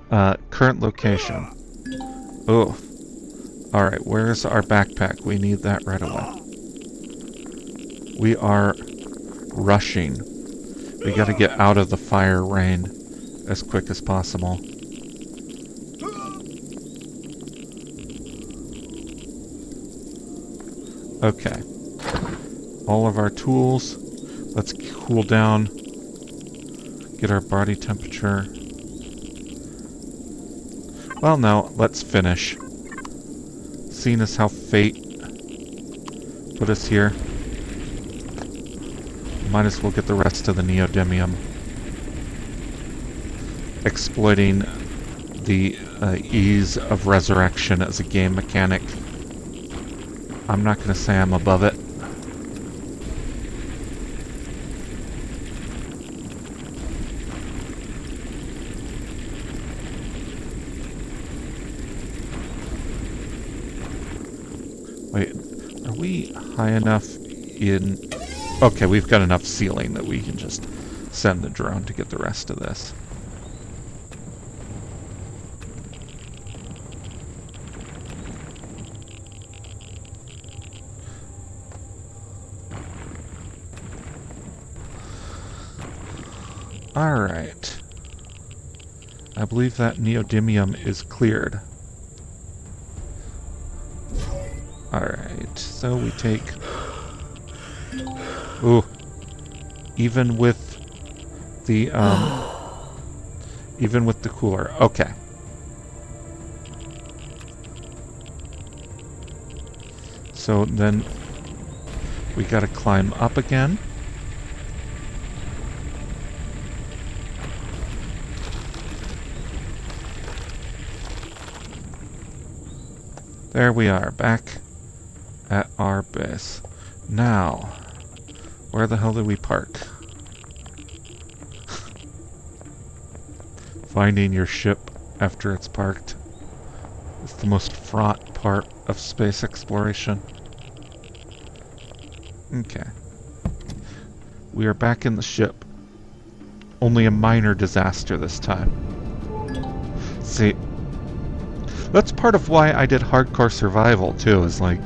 Current location. Oh. Alright, where's our backpack? We need that right away. We are rushing. We gotta get out of the fire rain as quick as possible. Okay. All of our tools. Let's cool down Get our body temperature. Well, no, let's finish. Seeing as how fate put us here, might as well get the rest of the neodymium. Exploiting the ease of resurrection as a game mechanic. I'm not going to say I'm above it. Wait, are we high enough in... Okay, we've got enough ceiling that we can just send the drone to get the rest of this. Alright. I believe that neodymium is cleared. Alright, so we take... Ooh. Even with the, even with the cooler. Okay. So then we gotta climb up again. There we are, back at our base. Now, where the hell did we park? Finding your ship after it's parked is the most fraught part of space exploration. Okay. We are back in the ship. Only a minor disaster this time. See, that's part of why I did hardcore survival too, is like,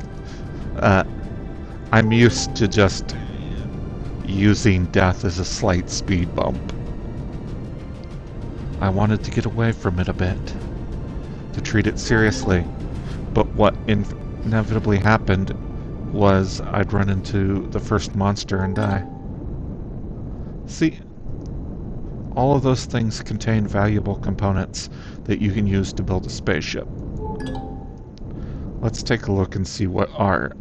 I'm used to just using death as a slight speed bump. I wanted to get away from it a bit, to treat it seriously, but what inevitably happened was I'd run into the first monster and die. See, all of those things contain valuable components that you can use to build a spaceship. Let's take a look and see what our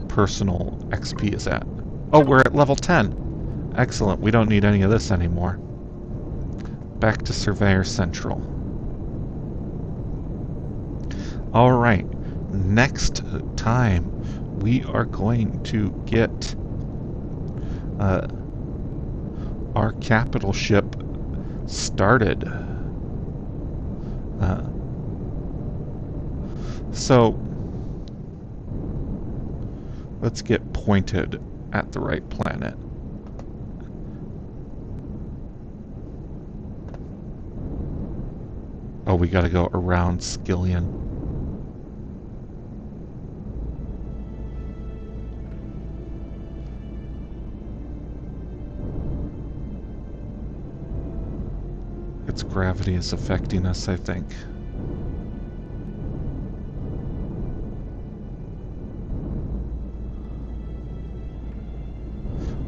personal XP is at. Oh, we're at level 10. Excellent. We don't need any of this anymore. Back to Surveyor Central. Alright. Next time, we are going to get our capital ship started. So let's get pointed at the right planet. Oh, we gotta go around Skillion. Its gravity is affecting us, I think.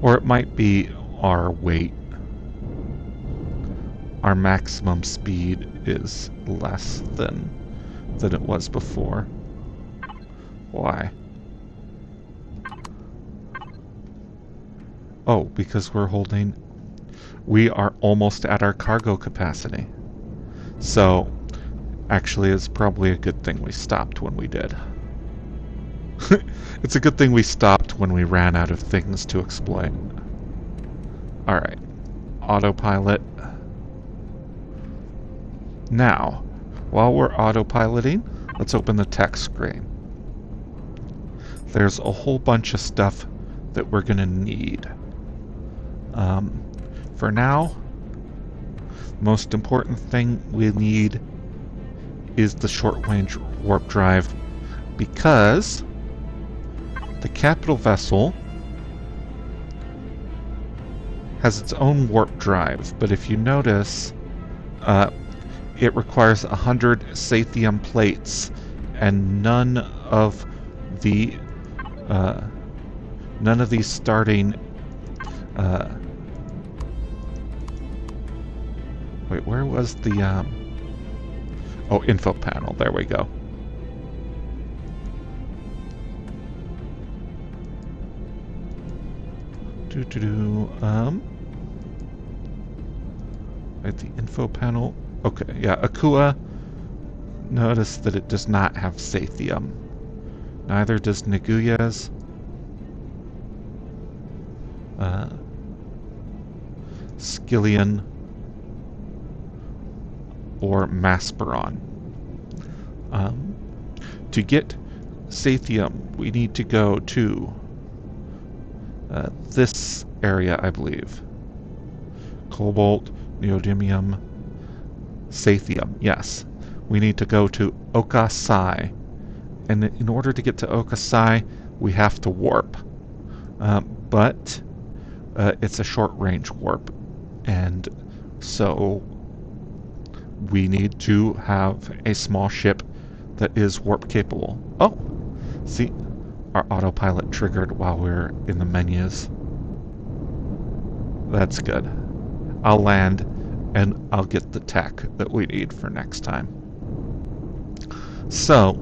Or it might be our weight. Our maximum speed is less than it was before. Why? Oh, because we are almost at our cargo capacity. So, actually, it's probably a good thing we stopped when we did. It's a good thing we stopped when we ran out of things to exploit. Alright. Autopilot. Now, while we're autopiloting, let's open the text screen. There's a whole bunch of stuff that we're going to need. For now, most important thing we need is the short-range warp drive, because the capital vessel has its own warp drive, but if you notice, it requires 100 Sathium plates, and none of these starting Uh, wait, where was the... Oh, info panel. There we go. At the info panel. Okay, yeah, Akua. Notice that it does not have Sathium. Neither does Naguya's. Skillion. Or Masperon. To get Sathium, we need to go to this area, I believe. Cobalt, neodymium, Sathium. Yes. We need to go to Okasai. And in order to get to Okasai, we have to warp. But it's a short-range warp. And so we need to have a small ship that is warp-capable. Oh! See? Our autopilot triggered while we're in the menus. That's good. I'll land, and I'll get the tech that we need for next time. So,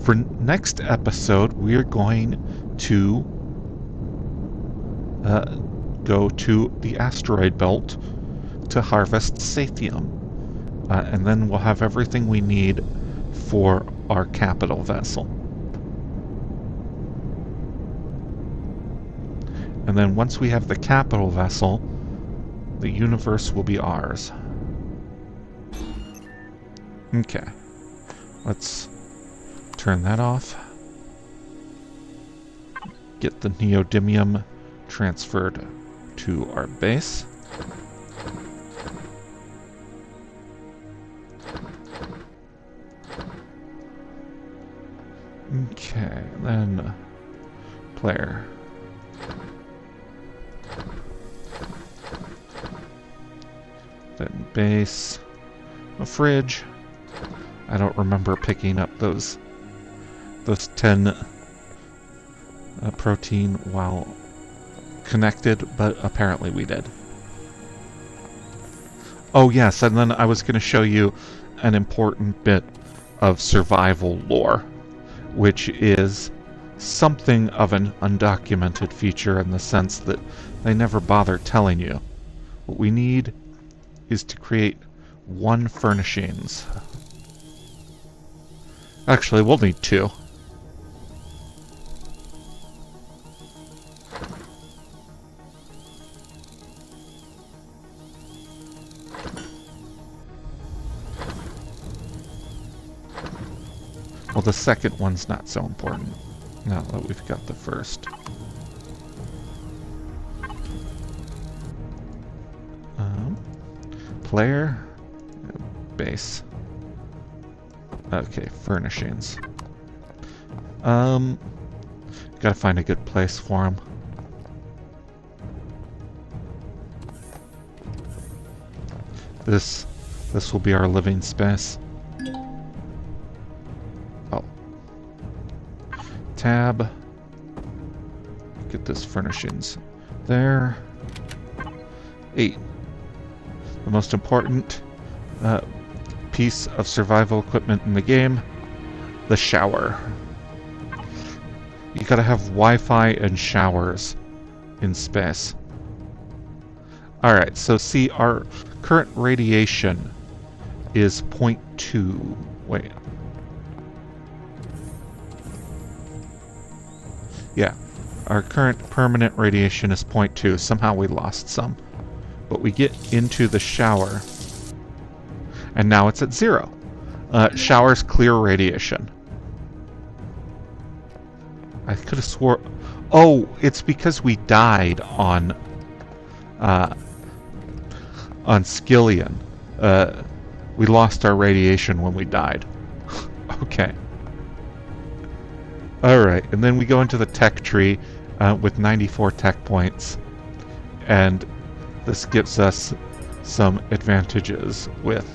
for next episode, we're going to go to the asteroid belt to harvest Sathium. And then we'll have everything we need for our capital vessel. And then once we have the capital vessel, the universe will be ours. Okay. Let's turn that off. Get the neodymium transferred to our base. Okay, then player. Then base. A fridge. I don't remember picking up those 10 protein while connected, but apparently we did. Oh yes, and then I was going to show you an important bit of survival lore, which is something of an undocumented feature in the sense that they never bother telling you. What we need is to create 1 furnishings. Actually, we'll need 2. Well, the second one's not so important, now that we've got the first. Player, base. Okay, furnishings. Gotta find a good place for them. This will be our living space. Oh. Tab. Get this furnishings there. 8. The most important piece of survival equipment in the game, the shower. You gotta have Wi-Fi and showers in space. Alright, so see, our current radiation is 0.2. Wait. Yeah, our current permanent radiation is 0.2. Somehow we lost some. But we get into the shower, and now it's at 0. Showers clear radiation. I could have swore... Oh, it's because we died on Skillion. We lost our radiation when we died. Okay. Alright, and then we go into the tech tree with 94 tech points. And this gives us some advantages with...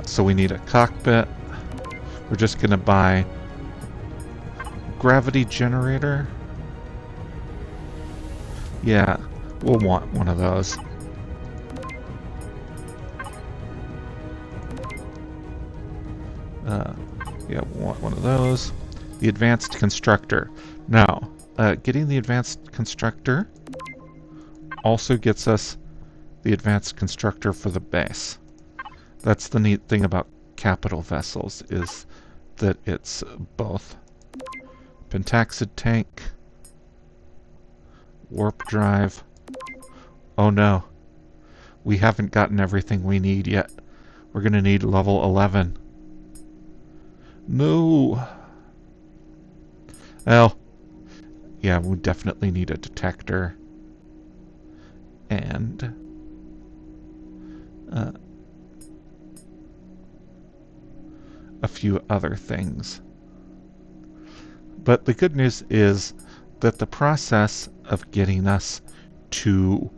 so we need a cockpit. We're just going to buy gravity generator. Yeah, we'll want one of those. Yeah, we'll want one of those. The advanced constructor. Now, getting the advanced constructor also gets us the advanced constructor for the base. That's the neat thing about capital vessels, is that it's both pentaxid tank, warp drive. Oh no, we haven't gotten everything we need yet. We're gonna need level 11. No. Well, yeah, we definitely need a detector. And a few other things. But the good news is that the process of getting us to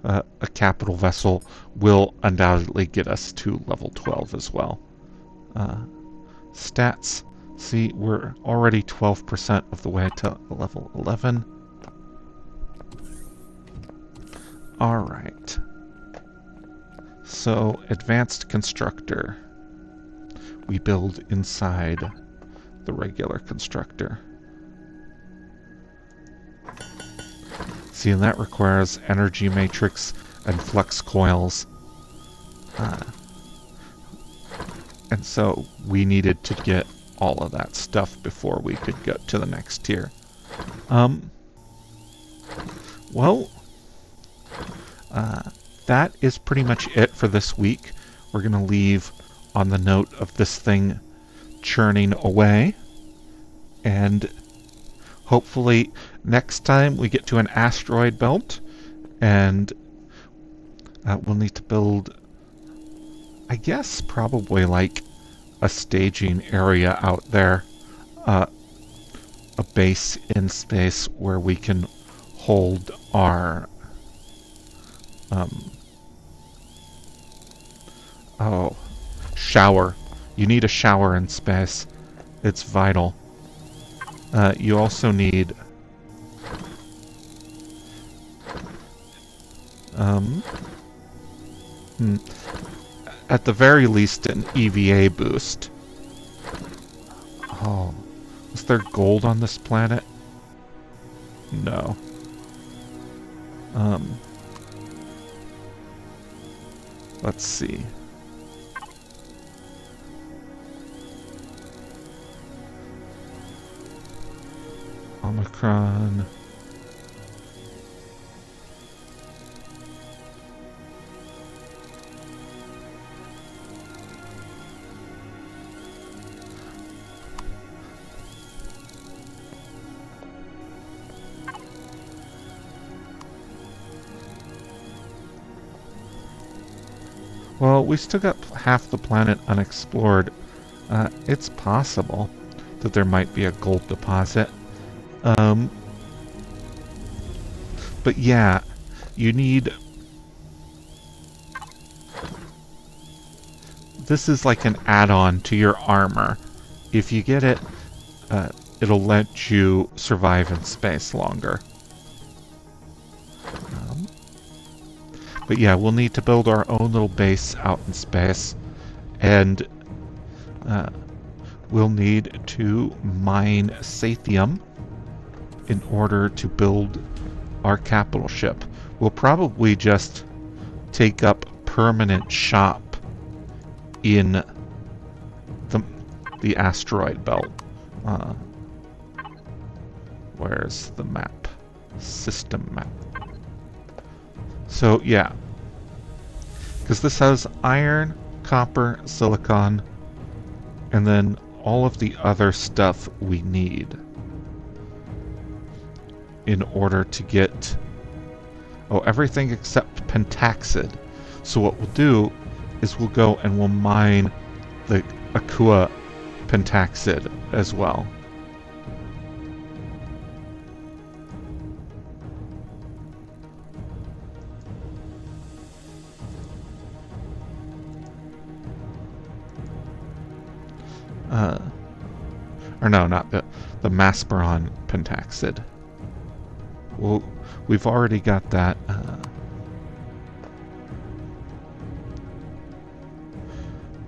a capital vessel will undoubtedly get us to level 12 as well. Stats. See, we're already 12% of the way to level 11. Alright. So, advanced constructor. We build inside the regular constructor. See, and that requires energy matrix and flux coils. And so we needed to get all of that stuff before we could go to the next tier. Well, that is pretty much it for this week. We're going to leave on the note of this thing churning away. And hopefully next time we get to an asteroid belt, and we'll need to build, I guess, probably like a staging area out there. A base in space where we can hold our shower. You need a shower in space. It's vital. You also need at the very least an EVA boost. Oh, is there gold on this planet? No. Let's see. Omicron. Well, we still got half the planet unexplored. It's possible that there might be a gold deposit. But yeah, you need... This is like an add-on to your armor. If you get it, it'll let you survive in space longer. But yeah, we'll need to build our own little base out in space. And we'll need to mine Sathium in order to build our capital ship. We'll probably just take up permanent shop in the asteroid belt. Where's the map? System map. So yeah, because this has iron, copper, silicon, and then all of the other stuff we need in order to get everything except pentaxid. So what we'll do is we'll go and we'll mine the Aqua pentaxid as well. Uh, or no, not the Masperon pentaxid. Well, we've already got that.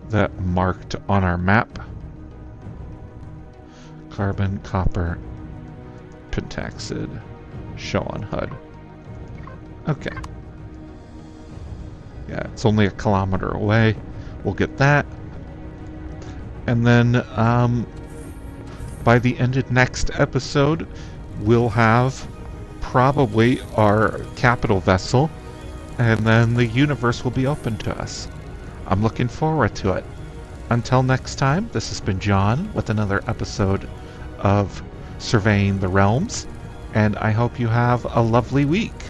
That marked on our map. Carbon, copper, pentaxid, show on HUD. Okay. Yeah, it's only a kilometer away. We'll get that. And then by the end of next episode, we'll have probably our capital vessel, and then the universe will be open to us. I'm looking forward to it. Until next time, this has been John with another episode of Surveying the Realms, and I hope you have a lovely week.